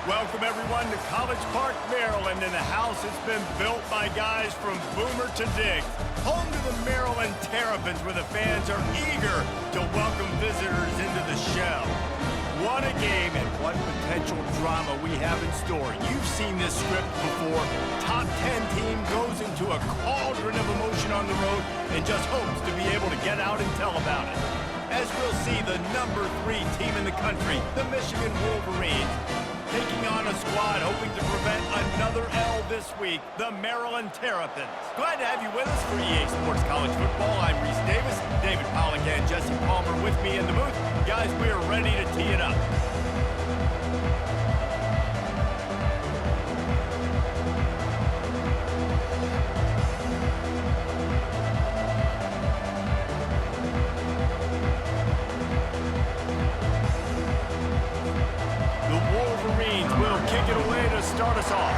Welcome, everyone, to College Park, Maryland, and the house has been built by guys from Boomer to Diggs. Home to the Maryland Terrapins, where the fans are eager to welcome visitors into the shell. What a game and what potential drama we have in store. You've seen this script before. Top 10 team goes into a cauldron of emotion on the road and just hopes to be able to get out and tell about it. As we'll see, the number 3 team in the country, the Michigan Wolverines, taking on a squad hoping to prevent another L this week, the Maryland Terrapins. Glad to have you with us for EA Sports College Football. I'm Reese Davis, David Pollack and Jesse Palmer with me in the booth. Guys, we are ready to tee it up. Start us off.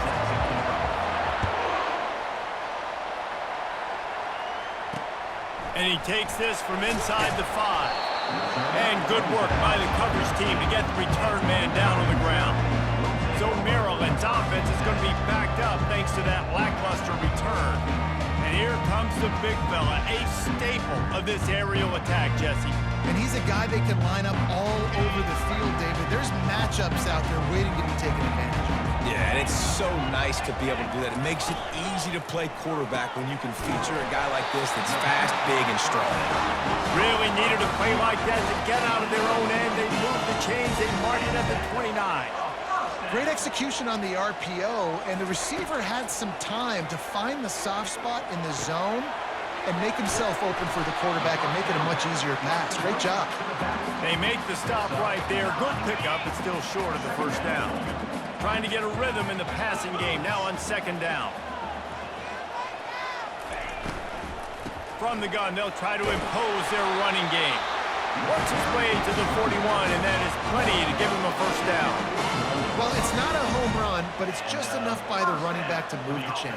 And he takes this from inside the 5. And good work by the coverage team to get the return man down on the ground. So Maryland's offense is going to be backed up thanks to that lackluster return. And here comes the big fella, a staple of this aerial attack, Jesse. And he's a guy they can line up all over the field, David. There's matchups out there waiting to be taken advantage of. Yeah, and it's so nice to be able to do that. It makes it easy to play quarterback when you can feature a guy like this that's fast, big, and strong. Really needed a play like that to get out of their own end. They moved the chains. They marked it at the 29. Great execution on the RPO, and the receiver had some time to find the soft spot in the zone and make himself open for the quarterback and make it a much easier pass. Great job. They make the stop right there. Good pickup, but still short of the first down. Trying to get a rhythm in the passing game, now on second down. From the gun, they'll try to impose their running game. Works his way to the 41, and that is plenty to give him a first down. Well, it's not a home run, but it's just enough by the running back to move the chains.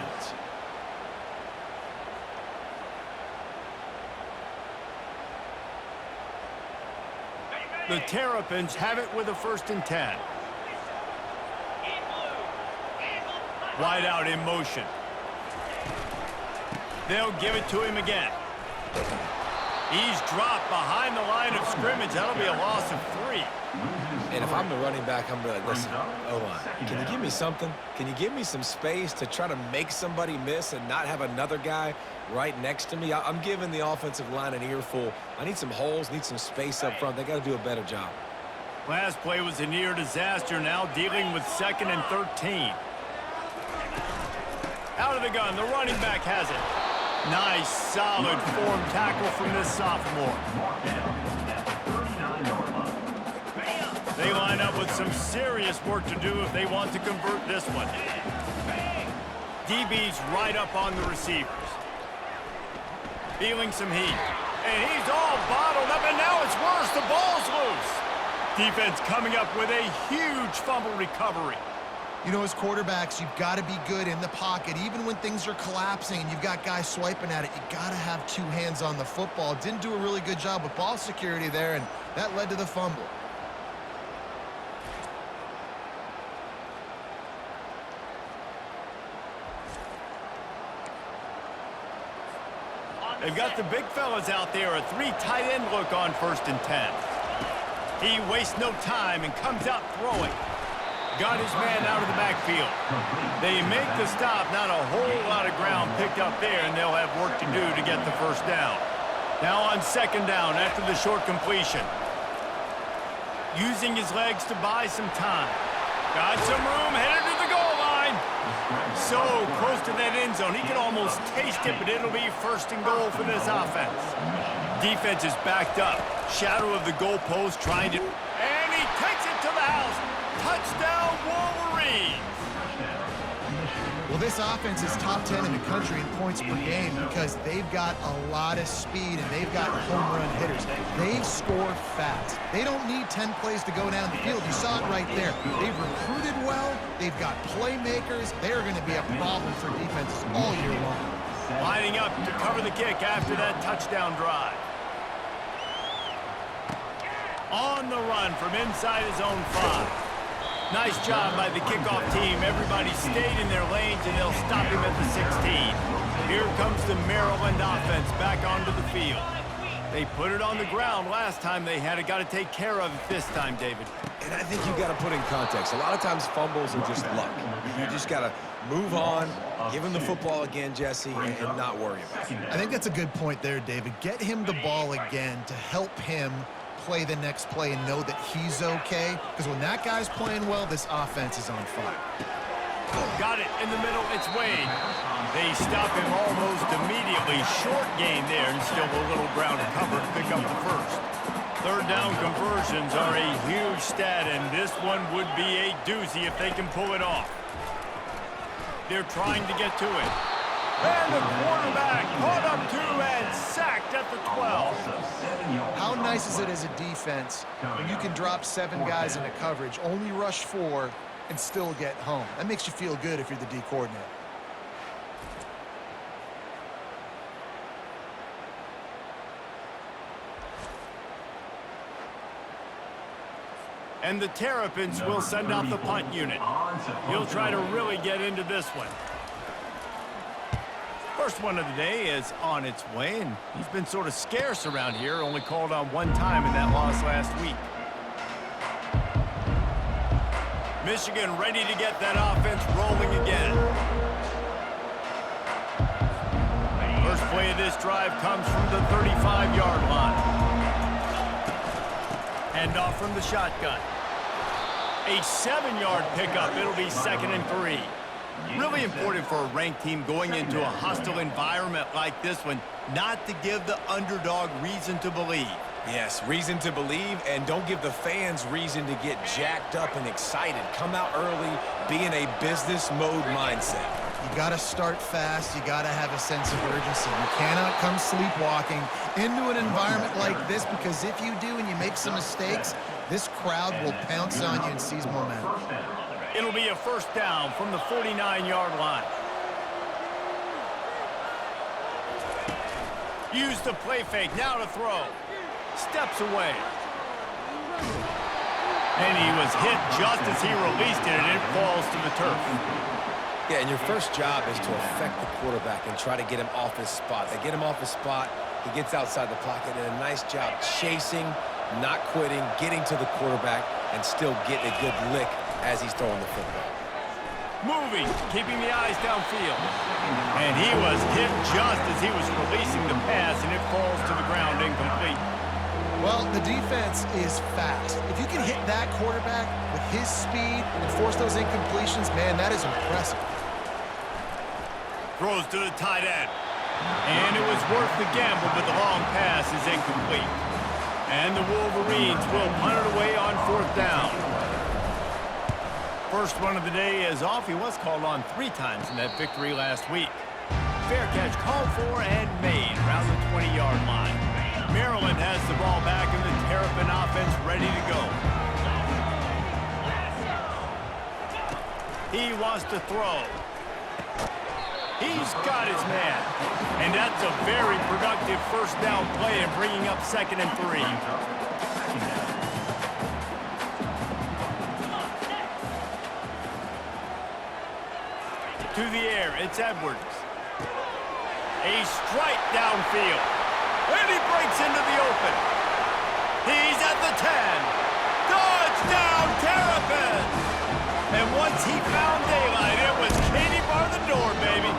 The Terrapins have it with a 1st and 10. Wide out in motion. They'll give it to him again. He's dropped behind the line of scrimmage. That'll be a loss of 3. And if I'm the running back, I'm going to listen, O-line, can you give me something? Can you give me some space to try to make somebody miss and not have another guy right next to me? I'm giving the offensive line an earful. I need some holes, need some space up front. They got to do a better job. Last play was a near disaster. Now dealing with 2nd and 13. Out of the gun, the running back has it. Nice, solid form tackle from this sophomore. They line up with some serious work to do if they want to convert this one. DB's right up on the receivers. Feeling some heat. And he's all bottled up, and now it's worse. The ball's loose. Defense coming up with a huge fumble recovery. You know, as quarterbacks, you've got to be good in the pocket. Even when things are collapsing and you've got guys swiping at it, you got to have 2 hands on the football. Didn't do a really good job with ball security there, and that led to the fumble. They've got the big fellas out there, a 3 tight end look on 1st and 10. He wastes no time and comes out throwing. Got his man out of the backfield. They make the stop, not a whole lot of ground picked up there, and they'll have work to do to get the first down. Now on 2nd down after the short completion. Using his legs to buy some time. Got some room, headed to the goal line. So close to that end zone, he can almost taste it, but it'll be 1st and goal for this offense. Defense is backed up. Shadow of the goalpost trying to... And he takes it to the house. Touchdown, Wolverines! Well, this offense is top 10 in the country in points per game because they've got a lot of speed and they've got home run hitters. They score fast. They don't need 10 plays to go down the field. You saw it right there. They've recruited well. They've got playmakers. They're going to be a problem for defenses all year long. Lining up to cover the kick after that touchdown drive. On the run from inside his own 5. Nice job by the kickoff team. Everybody stayed in their lanes, and they'll stop him at the 16. Here comes the Maryland offense back onto the field. They put it on the ground last time. They had it. Got to take care of it this time, David. And I think you got to put in context. A lot of times fumbles are just luck. You just got to move on, give him the football again, Jesse, and not worry about it. I think that's a good point there, David. Get him the ball again to help him play the next play and know that he's okay. Because when that guy's playing well, this offense is on fire. Got it in the middle. It's Wade. They stop him almost immediately. Short gain there, and still a little ground cover to pick up the first. Third down conversions are a huge stat, and this one would be a doozy if they can pull it off. They're trying to get to it. And the quarterback caught up to and sacked at the 12. How nice is it as a defense when you can drop 7 guys into coverage, only rush 4, and still get home? That makes you feel good if you're the D coordinator. And the Terrapins will send off the punt unit. He'll try to really get into this one. First one of the day is on its way, and he's been sort of scarce around here, only called on one time in that loss last week. Michigan ready to get that offense rolling again. First play of this drive comes from the 35-yard line. Hand off from the shotgun. A 7-yard pickup. It'll be 2nd and 3. Really important for a ranked team going into a hostile environment like this one, not to give the underdog reason to believe. Yes, reason to believe, and don't give the fans reason to get jacked up and excited. Come out early, be in a business mode mindset. You got to start fast. You got to have a sense of urgency. You cannot come sleepwalking into an environment like this, because if you do and you make some mistakes, this crowd will pounce on you and seize momentum. It'll be a first down from the 49-yard line. Use the play fake, now to throw. Steps away. And he was hit just as he released it, and it falls to the turf. Yeah, and your first job is to affect the quarterback and try to get him off his spot. They get him off his spot, he gets outside the pocket, and a nice job chasing, not quitting, getting to the quarterback, and still getting a good lick as he's throwing the football. Moving, keeping the eyes downfield. And he was hit just as he was releasing the pass, and it falls to the ground incomplete. Well, the defense is fast. If you can hit that quarterback with his speed and force those incompletions, man, that is impressive. Throws to the tight end. And it was worth the gamble, but the long pass is incomplete. And the Wolverines will punt it away on 4th down. First one of the day is off. He was called on 3 times in that victory last week. Fair catch called for and made around the 20-yard line. Maryland has the ball back, and the Terrapin offense ready to go. He wants to throw. He's got his man. And that's a very productive first down play and bringing up 2nd and 3. To the air, it's Edwards. A strike downfield. And he breaks into the open. He's at the 10. Touchdown, Terrapins! And once he found daylight, it was Katie bar the door, baby.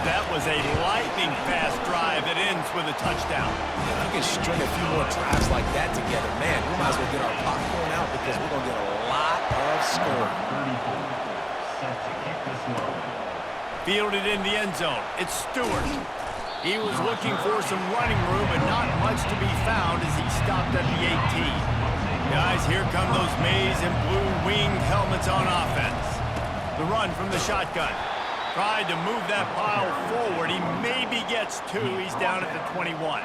That was a lightning-fast drive that ends with a touchdown. If we can string a few more drives like that together, man, we might as well get our popcorn out, because we're going to get a lot of scoring. Fielded in the end zone. It's Stewart. He was looking for some running room, but not much to be found as he stopped at the 18. Guys, here come those maize and blue winged helmets on offense. The run from the shotgun. Tried to move that pile forward. He maybe gets 2. He's down at the 21.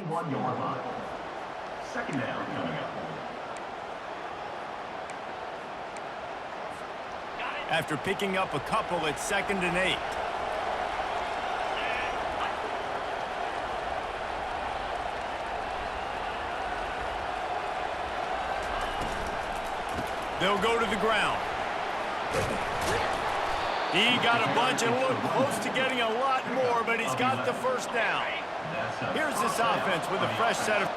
1-yard line. Second down coming up. After picking up a couple, it's 2nd and 8. They'll go to the ground. He got a bunch and looked close to getting a lot more, but he's got the first down. Here's this offense with a fresh set of...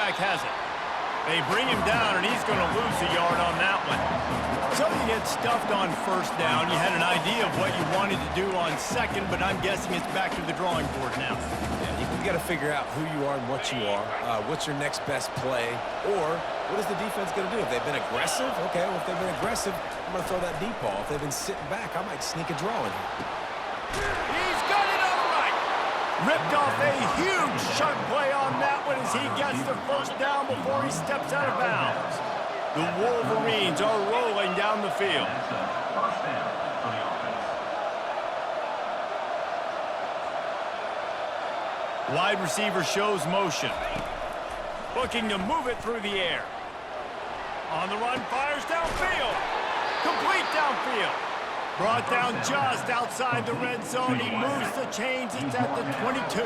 quarterback has it. They bring him down, and he's going to lose a yard on that one. So you get stuffed on first down. You had an idea of what you wanted to do on second, but I'm guessing it's back to the drawing board now. Yeah, you got to figure out who you are and what you are. What's your next best play? Or what is the defense going to do? If they've been aggressive, okay, well, if they've been aggressive, I'm going to throw that deep ball. If they've been sitting back, I might sneak a draw in here. He's got it outright. Ripped off a huge chunk play on that one as he gets the first down before he steps out of bounds. The Wolverines are rolling down the field. First down for the offense. Wide receiver shows motion. Looking to move it through the air. On the run, fires downfield. Complete downfield. Brought down just outside the red zone. He moves the chains. It's at the 22.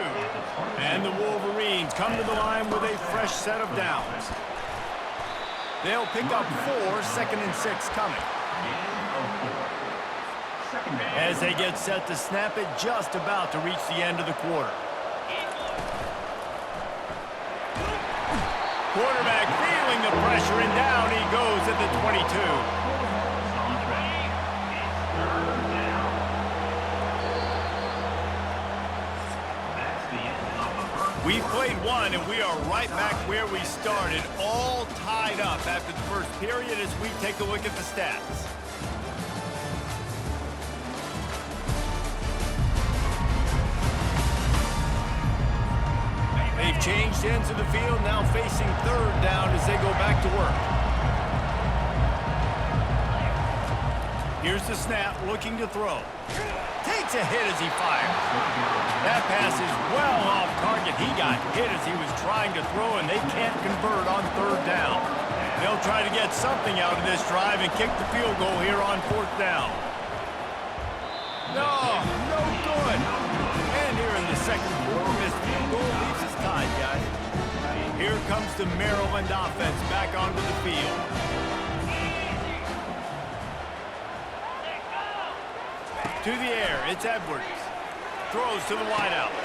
And the Wolverines come to the line with a fresh set of downs. They'll pick up 4, 2nd and 6 coming. As they get set to snap it, just about to reach the end of the quarter. Quarterback feeling the pressure, and down he goes at the 22. We've played one, and we are right back where we started, all tied up after the first period as we take a look at the stats. They've changed ends of the field, now facing third down as they go back to work. Here's the snap, looking to throw. Takes a hit as he fires. That pass is well off target. He got hit as he was trying to throw, and they can't convert on third down. They'll try to get something out of this drive and kick the field goal here on 4th down. No good. And here in the second quarter, this field goal leaves us tied, guys. Here comes the Maryland offense back onto the field. To the air, it's Edwards. Throws to the wideout.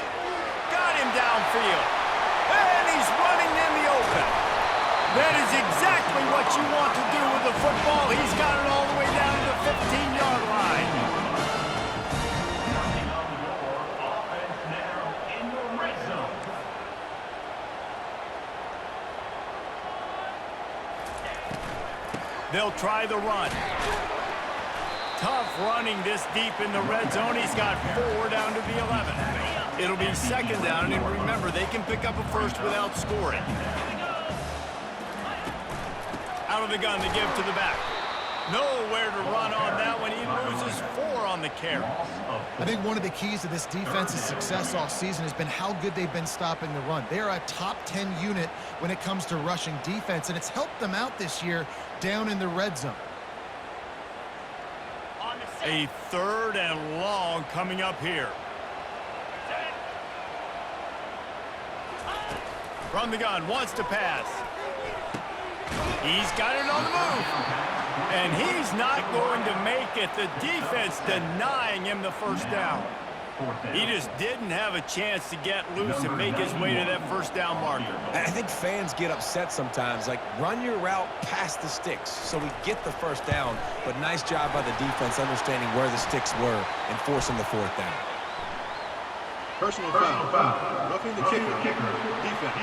Got him downfield. And he's running in the open. That is exactly what you want to do with the football. He's got it all the way down to the 15-yard line. Nothing on the board. Offense now in the red zone. They'll try the run. Tough running this deep in the red zone. He's got 4 down to the 11. It'll be 2nd down, and remember, they can pick up a first without scoring. Out of the gun to give to the back. Nowhere to run on that one. He loses 4 on the carry. I think one of the keys to this defense's success all season has been how good they've been stopping the run. They're a top 10 unit when it comes to rushing defense, and it's helped them out this year down in the red zone. A 3rd and long coming up here. From the gun, wants to pass. He's got it on the move. And he's not going to make it. The defense denying him the first down. He just didn't have a chance to get loose and make his way to that first down marker. I think fans get upset sometimes, like run your route past the sticks so we get the first down, but nice job by the defense understanding where the sticks were and forcing the 4th down. Personal foul. Roughing the kicker. Defense.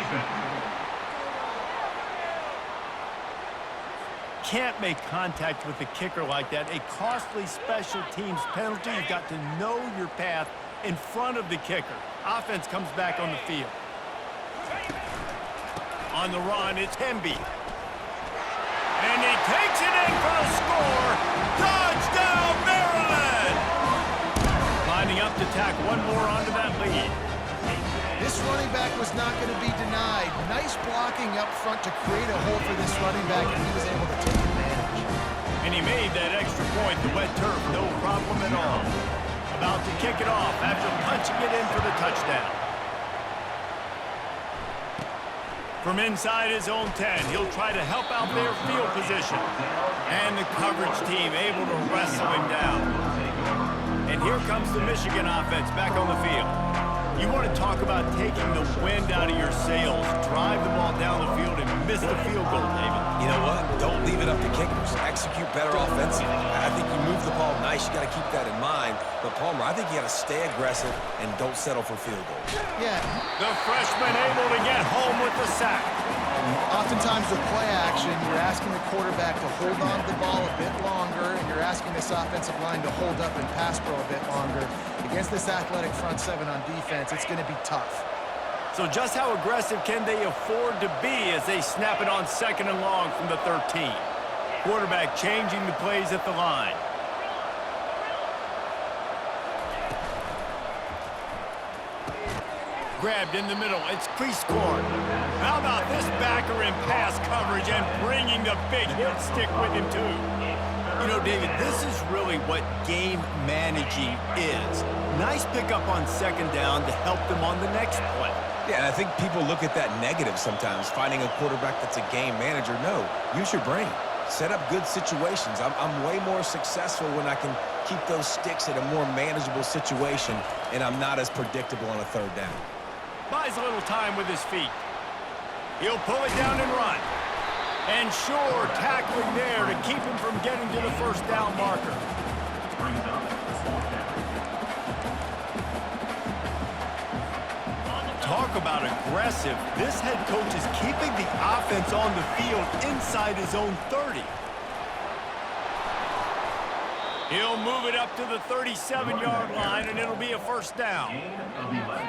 Can't make contact with the kicker like that. A costly special teams penalty. You've got to know your path in front of the kicker. Offense comes back on the field. On the run, it's Hemby. And he takes it in for a score. Touchdown, Maryland! Lining up to tack one more onto that lead. This running back was not going to be denied. Nice blocking up front to create a hole for this running back, and he was able to take advantage. And he made that extra point, the wet turf, no problem at all. About to kick it off after punching it in for the touchdown. From inside his own 10, he'll try to help out their field position. And the coverage team able to wrestle him down. And here comes the Michigan offense back on the field. You want to talk about taking the wind out of your sails. Drive the ball down the field and miss the field goal, David. You know what? Don't leave it up to kickers. Execute better offensively. I think you move the ball nice. You got to keep that in mind. But, Palmer, I think you got to stay aggressive and don't settle for field goals. Yeah. The freshman able to get home with the sack. Oftentimes with play action, you're asking the quarterback to hold on to the ball a bit longer, and you're asking this offensive line to hold up and pass pro a bit longer. Against this athletic front seven on defense, it's going to be tough. So just how aggressive can they afford to be as they snap it on 2nd and long from the 13? Quarterback changing the plays at the line. Grabbed in the middle. It's crease corn. How about this backer in pass coverage and bringing the big hit stick with him, too? You know, David, this is really what game managing is. Nice pickup on 2nd down to help them on the next play. Yeah, and I think people look at that negative sometimes, finding a quarterback that's a game manager. No, use your brain. Set up good situations. I'm way more successful when I can keep those sticks at a more manageable situation, and I'm not as predictable on a 3rd down. Buys a little time with his feet. He'll pull it down and run. And sure, tackling there to keep him from getting to the 1st down marker. Brings up the 4th down. Talk about aggressive. This head coach is keeping the offense on the field inside his own 30. He'll move it up to the 37-yard line, and it'll be a 1st down. Gain of 11.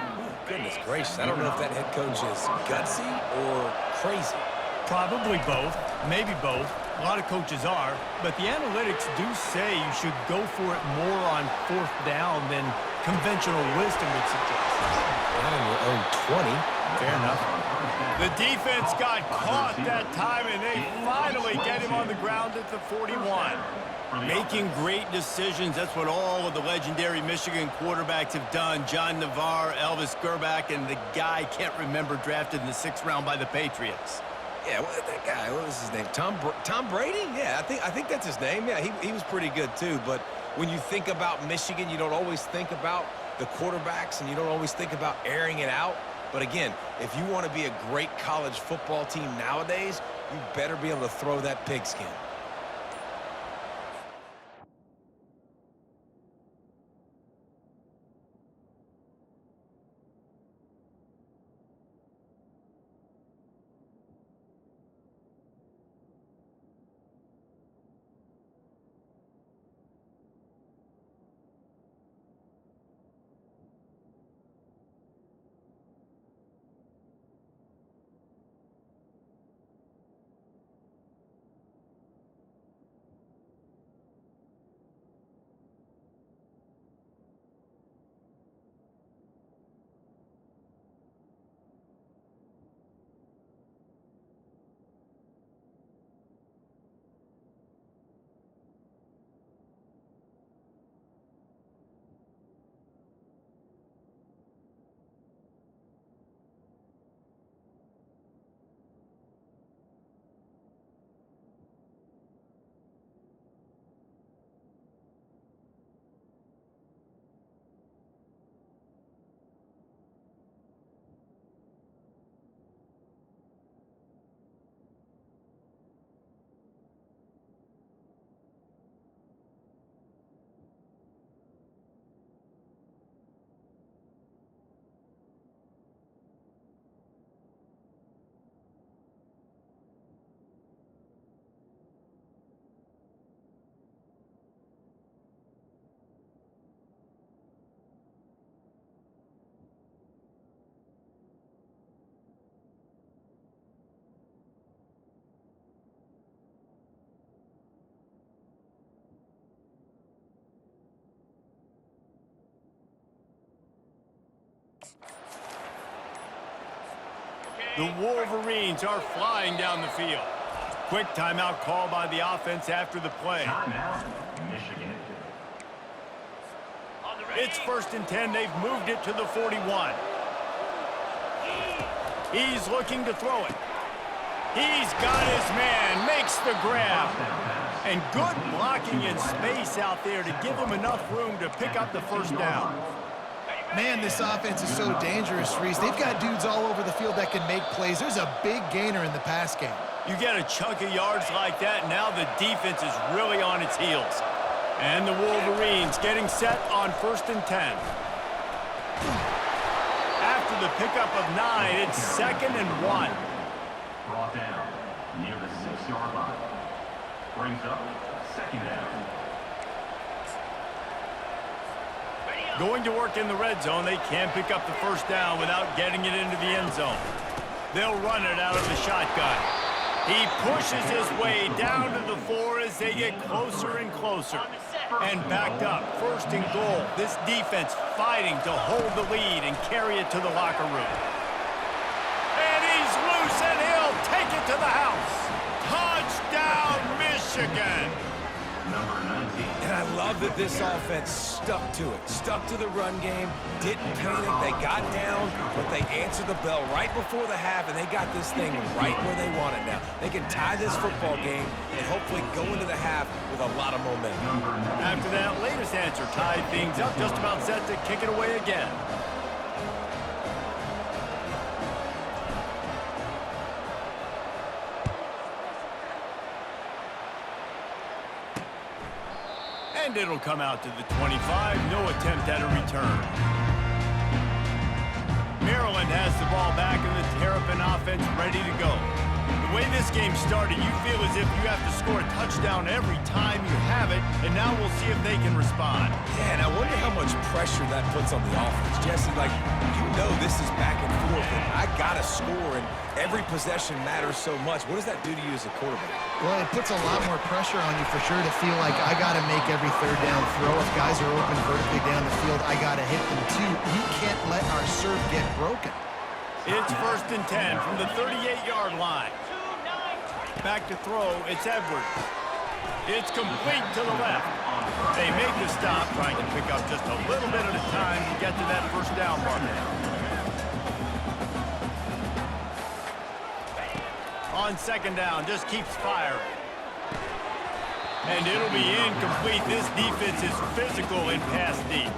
Goodness gracious, I don't know if that head coach is gutsy or crazy. Probably both, maybe both. A lot of coaches are, but the analytics do say you should go for it more on 4th down than conventional wisdom would suggest. Not in your own 20. Fair enough. The defense got caught that time, and they finally get him on the ground at the 41. Making great decisions. That's what all of the legendary Michigan quarterbacks have done. John Navarre, Elvis Gerbach, and the guy I can't remember drafted in the 6th round by the Patriots. Yeah, that guy, what was his name? Tom Brady? Yeah, I think that's his name. Yeah, he was pretty good too. But when you think about Michigan, you don't always think about the quarterbacks, and you don't always think about airing it out. But again, if you want to be a great college football team nowadays, you better be able to throw that pigskin. The Wolverines are flying down the field. Quick timeout call by the offense after the play. Timeout, Michigan. It's 1st and 10. They've moved it to the 41. He's looking to throw it. He's got his man, makes the grab. And good blocking in space out there to give him enough room to pick up the 1st down. Man, this offense is so dangerous, Reese. They've got dudes all over the field that can make plays. There's a big gainer in the pass game. You get a chunk of yards like that, now the defense is really on its heels. And the Wolverines getting set on 1st and 10. After the pickup of 9, it's 2nd and 1. Brought down near the 6-yard line. Brings up 2nd down. Going to work in the red zone, they can't pick up the 1st down without getting it into the end zone. They'll run it out of the shotgun. He pushes his way down to the 4 as they get closer and closer. And backed up, 1st and goal. This defense fighting to hold the lead and carry it to the locker room. And he's loose, and he'll take it to the house. Touchdown, Michigan! Number 19. And I love that this offense stuck to it. Stuck to the run game, didn't panic. They got down, but they answered the bell right before the half, and they got this thing right where they want it now. They can tie this football game and hopefully go into the half with a lot of momentum. After that latest answer tied things up, just about set to kick it away again. And it'll come out to the 25. No attempt at a return. Maryland has the ball back and the Terrapin offense ready to go. The way this game started, you feel as if you have to score a touchdown every time you have it, and now we'll see if they can respond. Yeah, and I wonder how much pressure that puts on the offense. Jesse, like, you know this is back and forth, and I got to score, and every possession matters so much. What does that do to you as a quarterback? Well, it puts a lot more pressure on you for sure to feel like I got to make every 3rd down throw. If guys are open vertically down the field, I got to hit them too. You can't let our serve get broken. It's 1st and 10 from the 38-yard line. Back to throw, it's Edwards. It's complete to the left. They make the stop, trying to pick up just a little bit at a time to get to that 1st down marker. On 2nd down, just keeps firing. And it'll be incomplete. This defense is physical in pass deep.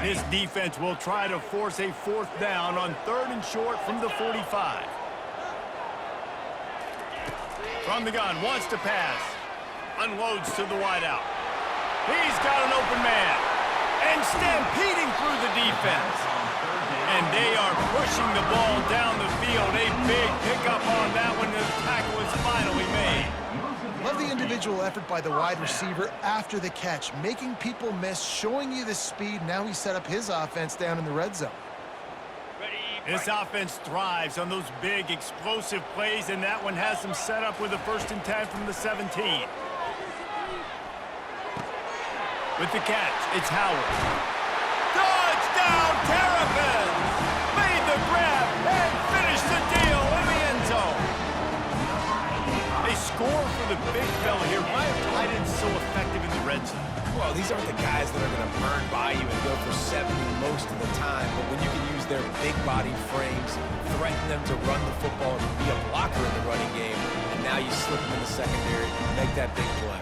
This defense will try to force a 4th down on 3rd and short from the 45. From the gun, wants to pass. Unloads to the wideout. He's got an open man. And stampeding through the defense. And they are pushing the ball down the field. A big pickup on that one. The tackle is finally made. Love the individual effort by the wide receiver after the catch, making people miss, showing you the speed. Now he set up his offense down in the red zone. This offense thrives on those big, explosive plays, and that one has them set up with a 1st and 10 from the 17. With the catch, it's Howard. Touchdown, Terrapins! Made the grab and finished the deal in the end zone. They score for the big fella here. Why are tight ends so effective in the red zone? Well, these aren't the guys that are going to burn by you and go for 70 most of the time, but when you can use their big body frames, threaten them to run the football and be a blocker in the running game, and now you slip them in the secondary, make that big play.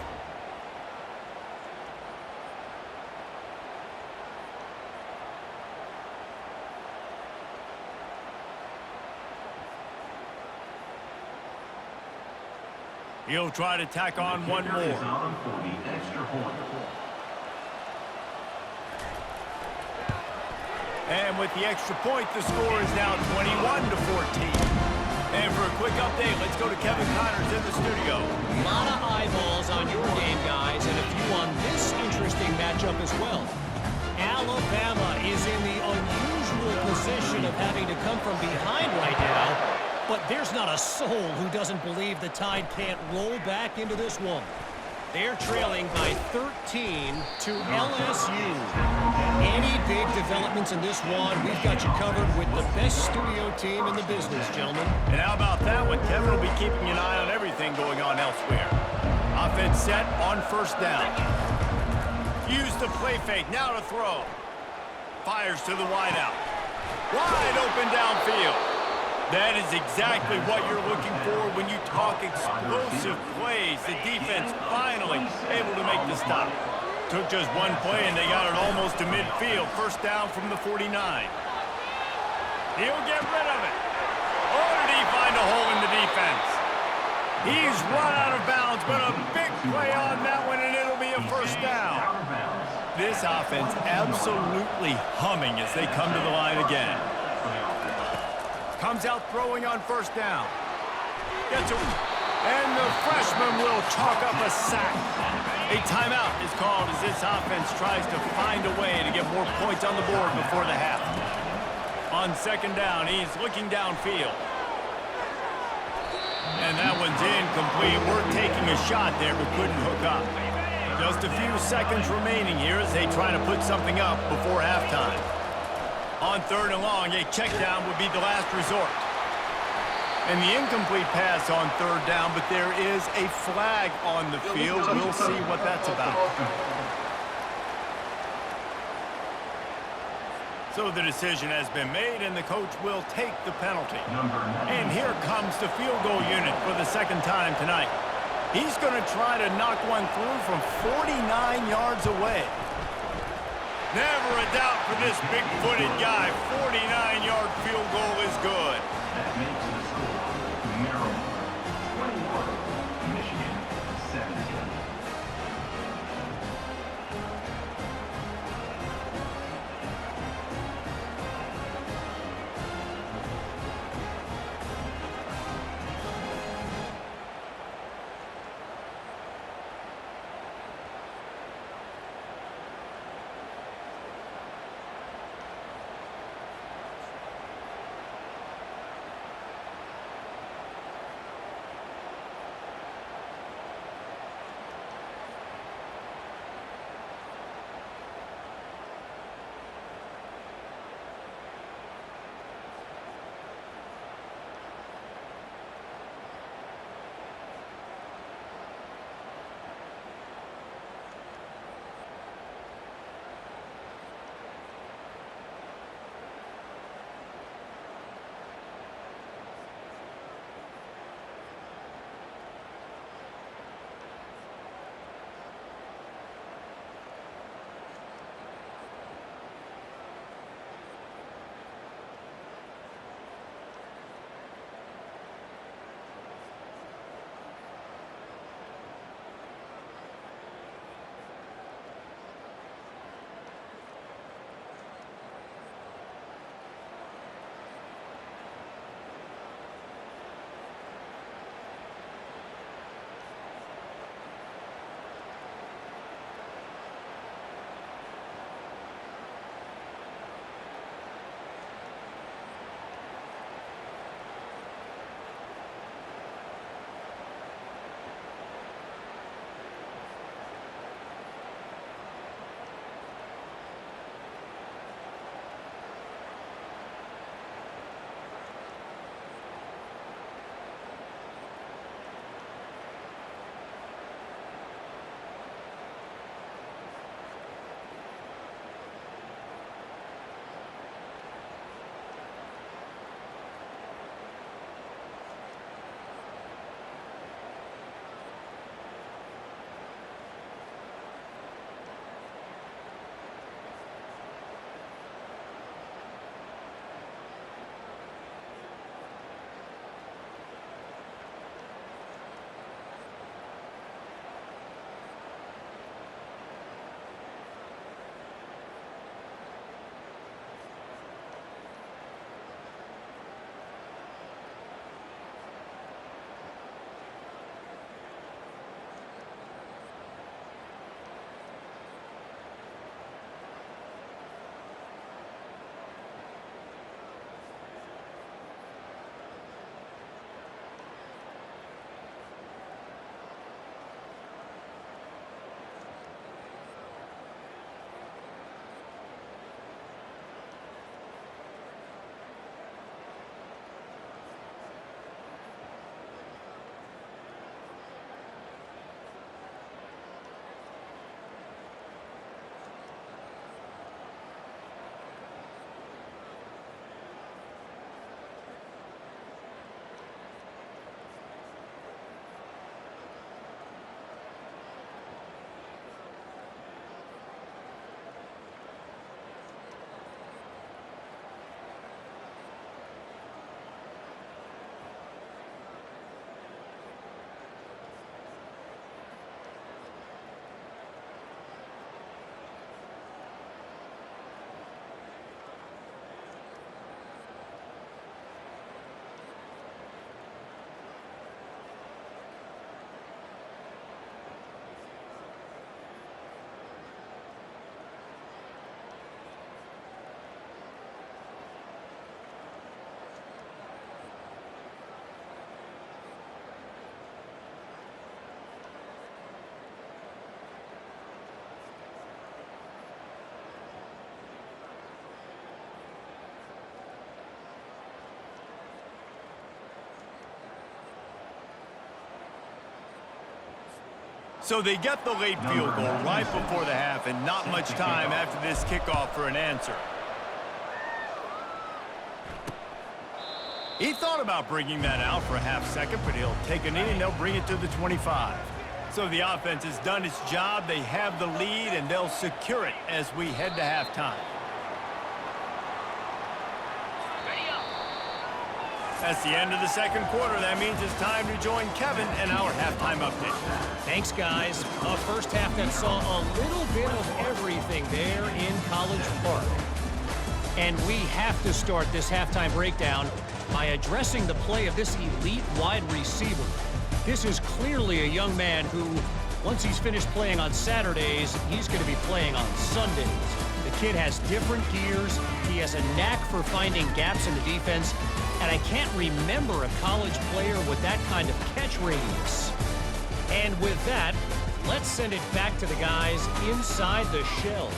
He'll try to tack on one more. And with the extra point, the score is now 21-14. And for a quick update, let's go to Kevin Connors in the studio. A lot of eyeballs on your game, guys, and a few on this interesting matchup as well. Alabama is in the unusual position of having to come from behind right now, but there's not a soul who doesn't believe the Tide can't roll back into this one. They're trailing by 13 to LSU. Any big developments in this one, we've got you covered with the best studio team in the business, gentlemen. And how about that one? Kevin will be keeping an eye on everything going on elsewhere. Offense set on 1st down. Use the play fake. Now to throw. Fires to the wideout. Wide open downfield. That is exactly what you're looking for when you talk explosive plays. The defense finally able to make the stop. Took just one play, and they got it almost to midfield. First down from the 49. He'll get rid of it. Oh, did he find a hole in the defense? He's run out of bounds, but a big play on that one, and it'll be a first down. This offense absolutely humming as they come to the line again. Comes out throwing on first down. Gets it. And the freshman will chalk up a sack. A timeout is called as this offense tries to find a way to get more points on the board before the half. On second down, he's looking downfield. And that one's incomplete. We're taking a shot there, but couldn't hook up. Just a few seconds remaining here as they try to put something up before halftime. On third and long, a check down would be the last resort. And the incomplete pass on third down, but there is a flag on the field. We'll see what that's about. So the decision has been made, and the coach will take the penalty. And here comes the field goal unit for the second time tonight. He's going to try to knock one through from 49 yards away. Never a doubt for this big-footed guy. 49-yard field goal is good. That makes the score Maryland 21, Michigan 17. So they get the late field goal right before the half and not much time after this kickoff for an answer. He thought about bringing that out for a half second, but he'll take a knee and they'll bring it to the 25. So the offense has done its job. They have the lead, and they'll secure it as we head to halftime. That's the end of the second quarter. That means it's time to join Kevin and our halftime update. Thanks, guys. A first half that saw a little bit of everything there in College Park. And we have to start this halftime breakdown by addressing the play of this elite wide receiver. This is clearly a young man who, once he's finished playing on Saturdays, he's going to be playing on Sundays. The kid has different gears. He has a knack for finding gaps in the defense. And I can't remember a college player with that kind of catch radius. And with that, let's send it back to the guys inside the shell.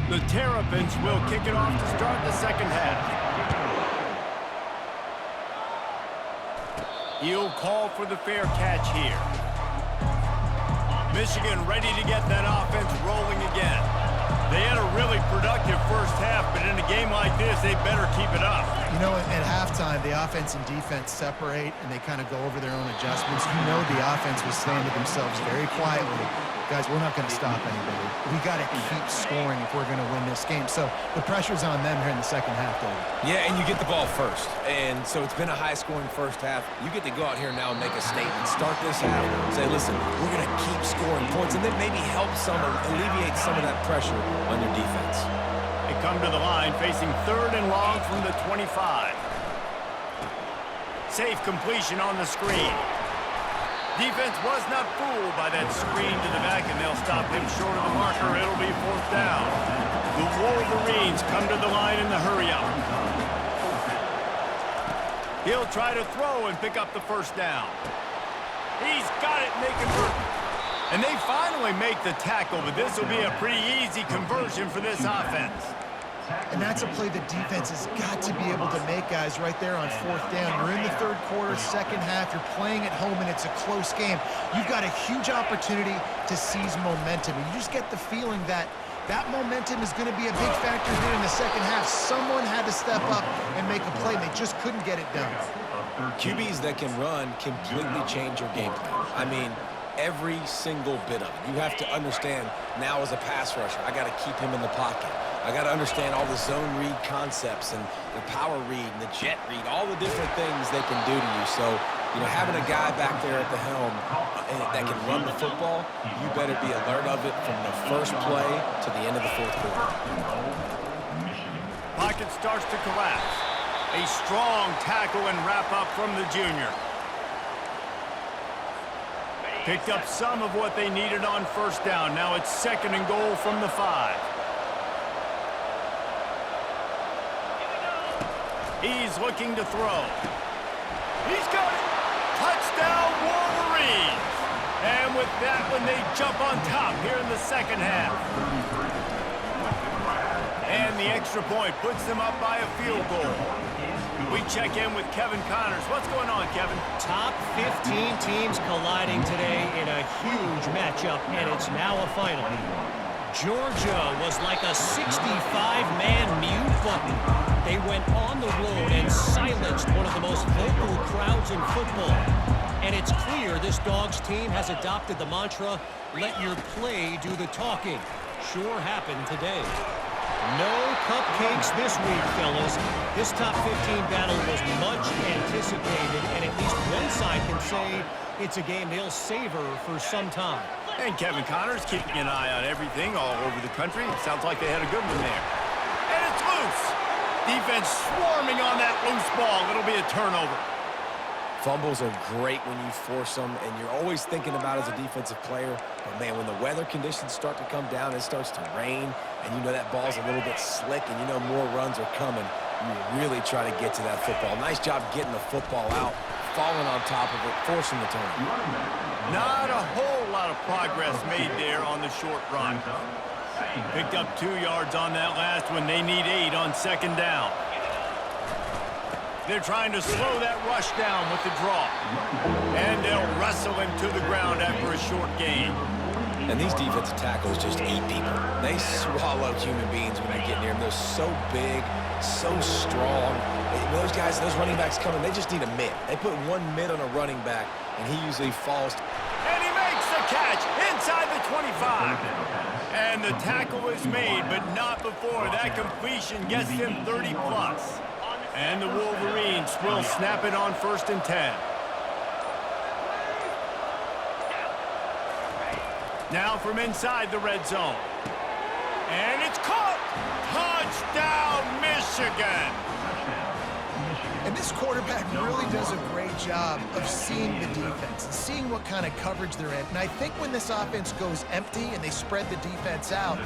The Terrapins will kick it off to start the second half. He'll call for the fair catch here. Michigan ready to get that offense rolling again. They had a really productive first half, but in a game like this, they better keep it up. You know, at halftime, the offense and defense separate, and they kind of go over their own adjustments. You know the offense was saying to themselves very quietly, guys, we're not going to stop anybody. We got to keep scoring if we're going to win this game. So the pressure's on them here in the second half, David. Yeah, and you get the ball first. And so it's been a high-scoring first half. You get to go out here now and make a statement. Start this half. Say, listen, we're going to keep scoring points and then maybe help alleviate some of that pressure on your defense. They come to the line facing third and long from the 25. Safe completion on the screen. Defense was not fooled by that screen to the back, and they'll stop him short of the marker. It'll be fourth down. The Wolverines come to the line in the hurry-up. He'll try to throw and pick up the first down. He's got it, and they convert. And they finally make the tackle, but this will be a pretty easy conversion for this offense. And that's a play the defense has got to be able to make, guys, right there on fourth down. You're in the third quarter, second half. You're playing at home, and it's a close game. You've got a huge opportunity to seize momentum. And you just get the feeling that that momentum is going to be a big factor here in the second half. Someone had to step up and make a play, and they just couldn't get it done. QBs that can run completely change your game plan. I mean, every single bit of it. You have to understand now as a pass rusher, I got to keep him in the pocket. I got to understand all the zone read concepts and the power read and the jet read, all the different things they can do to you. So, you know, having a guy back there at the helm that can run the football, you better be alert of it from the first play to the end of the fourth quarter. Pocket starts to collapse. A strong tackle and wrap up from the junior. Picked up some of what they needed on first down. Now it's second and goal from the 5. He's looking to throw. He's got it. Touchdown, Wolverines. And with that one, they jump on top here in the second half. And the extra point puts them up by a field goal. We check in with Kevin Connors. What's going on, Kevin? Top 15 teams colliding today in a huge matchup, and it's now a final. Georgia was like a 65-man mute button. They went on the road and silenced one of the most vocal crowds in football. And it's clear this Dogs team has adopted the mantra, let your play do the talking. Sure happened today. No cupcakes this week, fellas. This top 15 battle was much anticipated, and at least one side can say it's a game they'll savor for some time. And Kevin Connors keeping an eye on everything all over the country. It sounds like they had a good one there. And it's loose. Defense swarming on that loose ball. It'll be a turnover. Fumbles are great when you force them, and you're always thinking about it as a defensive player. But, man, when the weather conditions start to come down, it starts to rain, and you know that ball's a little bit slick, and you know more runs are coming, you really try to get to that football. Nice job getting the football out, falling on top of it, forcing the turnover. Not a whole lot of progress made there on the short run. Picked up 2 yards on that last one. They need 8 on second down. They're trying to slow that rush down with the draw. And they'll wrestle him to the ground after a short gain. And these defensive tackles just eat people. They swallow human beings when they get near them. They're so big, so strong. Those guys, those running backs coming, they just need a mid. They put one mid on a running back, and he usually falls. And he makes the catch inside the 25. And the tackle is made, but not before that completion gets them 30+. And the Wolverines will snap it on 1st and 10. Now from inside the red zone. And it's caught! Touchdown, Michigan! And this quarterback really does a great job of seeing the defense and seeing what kind of coverage they're in. And I think when this offense goes empty and they spread the defense out,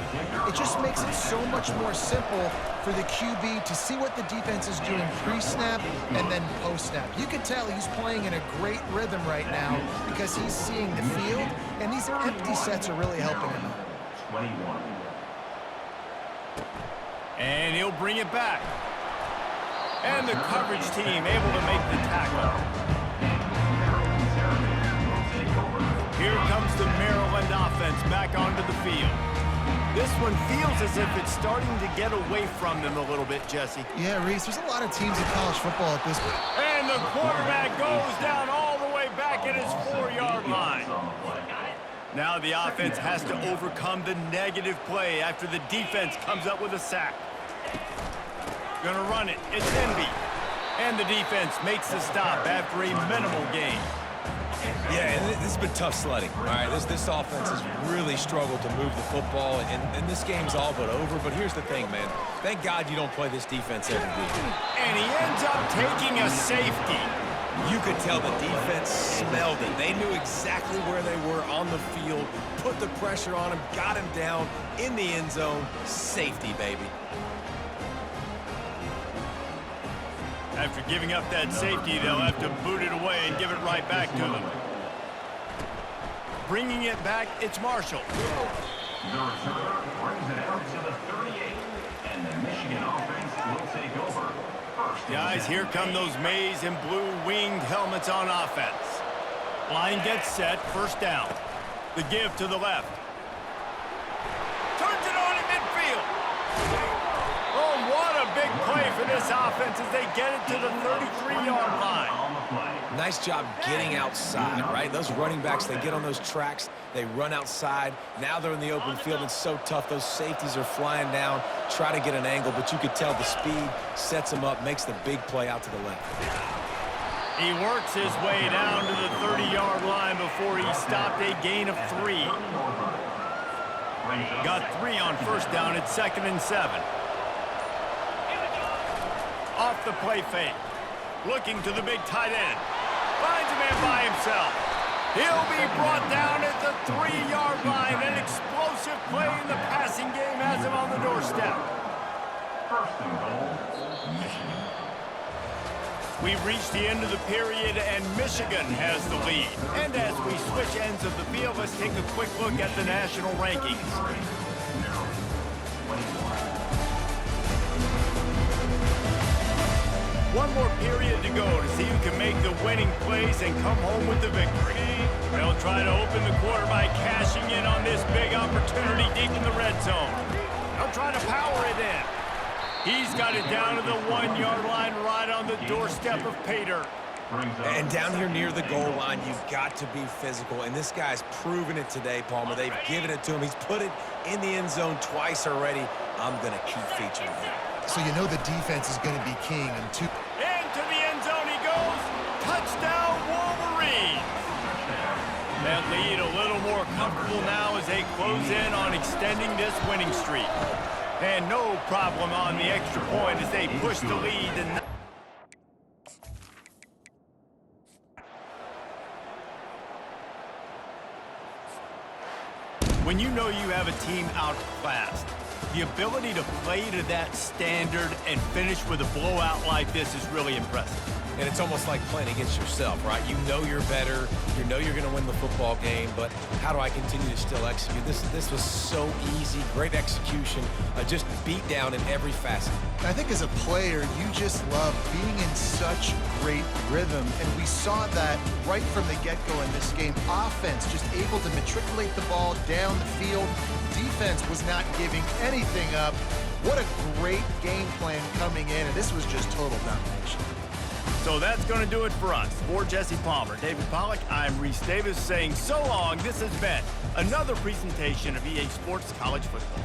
it just makes it so much more simple for the QB to see what the defense is doing pre-snap and then post-snap. You can tell he's playing in a great rhythm right now because he's seeing the field, and these empty sets are really helping him out. 21. And he'll bring it back. And the coverage team able to make the tackle. Here comes the Maryland offense back onto the field. This one feels as if it's starting to get away from them a little bit, Jesse. Yeah, Reese, there's a lot of teams in college football at this point. And the quarterback goes down all the way back at his 4-yard line. Now the offense has to overcome the negative play after the defense comes up with a sack. Gonna run it. It's Envy. And the defense makes the stop after a minimal gain. Yeah, and this has been tough sledding. All right, this offense has really struggled to move the football, and this game's all but over. But here's the thing, man. Thank God you don't play this defense every week. And he ends up taking a safety. You could tell the defense smelled it. They knew exactly where they were on the field, put the pressure on him, got him down in the end zone. Safety, baby. After giving up that safety, they'll have to boot it away and give it right back to them. Bringing it back, it's Marshall. The returner brings it out to the 38, and the Michigan offense will take over. Guys, here come those maize and blue winged helmets on offense. Line gets set, 1st down. The give to the left. Turns it on in midfield. Oh, what a big play for this offense as they get it to the 33-yard line. Nice job getting outside, right? Those running backs, they get on those tracks, they run outside. Now they're in the open field. It's so tough. Those safeties are flying down, try to get an angle, but you could tell the speed sets him up, makes the big play out to the left. He works his way down to the 30-yard line before he stopped a gain of 3. Got 3 on 1st down. It's 2nd and 7. Off the play fake. Looking to the big tight end. Finds a man by himself. He'll be brought down at the 3-yard line. An explosive play in the passing game has him on the doorstep. 1st and goal, Michigan. We've reached the end of the period, and Michigan has the lead. And as we switch ends of the field, let's take a quick look at the national rankings. One more period to go to see who can make the winning plays and come home with the victory. They'll try to open the quarter by cashing in on this big opportunity deep in the red zone. They'll try to power it in. He's got it down to the 1-yard line right on the doorstep of pay dirt. And down here near the goal line, you've got to be physical. And this guy's proven it today, Palmer. They've given it to him. He's put it in the end zone twice already. I'm going to keep featuring him. So you know the defense is going to be king. Into the end zone he goes. Touchdown, Wolverines. That lead a little more comfortable now as they close in on extending this winning streak. And no problem on the extra point as they push the lead. And when you know you have a team outclassed, the ability to play to that standard and finish with a blowout like this is really impressive. and it's almost like playing against yourself, right? You know you're better, you know you're going to win the football game, but how do I continue to still execute? This was so easy, great execution, just beat down in every facet. I think as a player, you just love being in such great rhythm, and we saw that right from the get-go in this game. Offense just able to matriculate the ball down the field. Defense was not giving anything up. What a great game plan coming in, and this was just total domination. So that's going to do it for us. For Jesse Palmer, David Pollack, I'm Reese Davis saying so long. This has been another presentation of EA Sports College Football.